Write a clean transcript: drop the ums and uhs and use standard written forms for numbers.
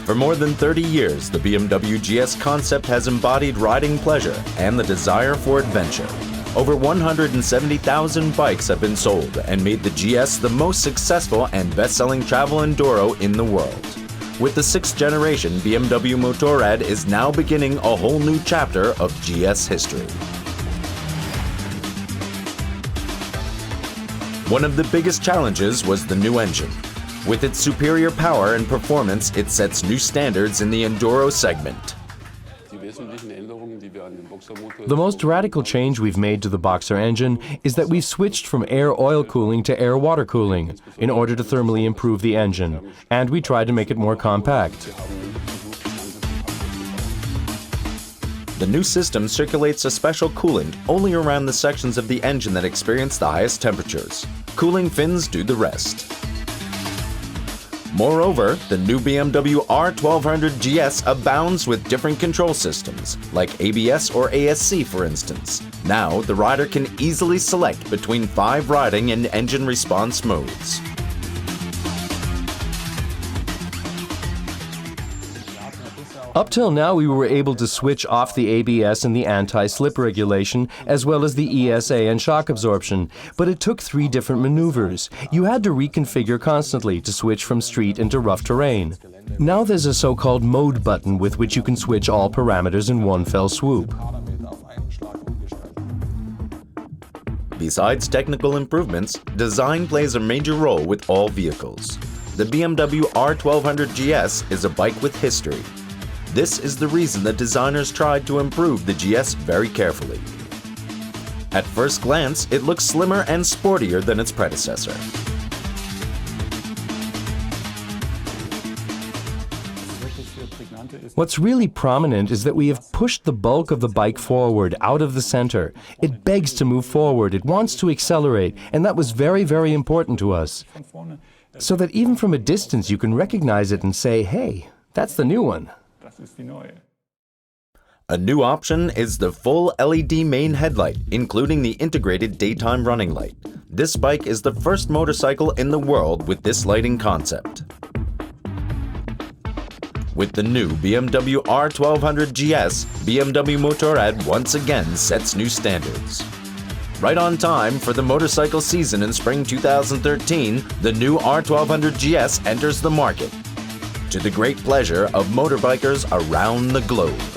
For more than 30 years, the BMW GS concept has embodied riding pleasure and the desire for adventure. Over 170,000 bikes have been sold and made the GS the most successful and best-selling travel enduro in the world. With the 6th generation, BMW Motorrad is now beginning a whole new chapter of GS history. One of the biggest challenges was the new engine. With its superior power and performance, it sets new standards in the enduro segment. The most radical change we've made to the Boxer engine is that we've switched from air-oil cooling to air-water cooling in order to thermally improve the engine, and we tried to make it more compact. The new system circulates a special coolant only around the sections of the engine that experience the highest temperatures. Cooling fins do the rest. Moreover, the new BMW R1200 GS abounds with different control systems, like ABS or ASC for instance. Now, the rider can easily select between 5 riding and engine response modes. Up till now, we were able to switch off the ABS and the anti-slip regulation, as well as the ESA and shock absorption, but it took 3 different maneuvers. You had to reconfigure constantly to switch from street into rough terrain. Now there's a so-called mode button with which you can switch all parameters in one fell swoop. Besides technical improvements, design plays a major role with all vehicles. The BMW R1200 GS is a bike with history. This is the reason that designers tried to improve the GS very carefully. At first glance, it looks slimmer and sportier than its predecessor. What's really prominent is that we have pushed the bulk of the bike forward, out of the center. It begs to move forward, it wants to accelerate, and that was very, very important to us. So that even from a distance you can recognize it and say, hey, that's the new one. A new option is the full LED main headlight, including the integrated daytime running light. This bike is the first motorcycle in the world with this lighting concept. With the new BMW R1200 GS, BMW Motorrad once again sets new standards. Right on time for the motorcycle season in spring 2013, the new R1200 GS enters the market, to the great pleasure of motorbikers around the globe.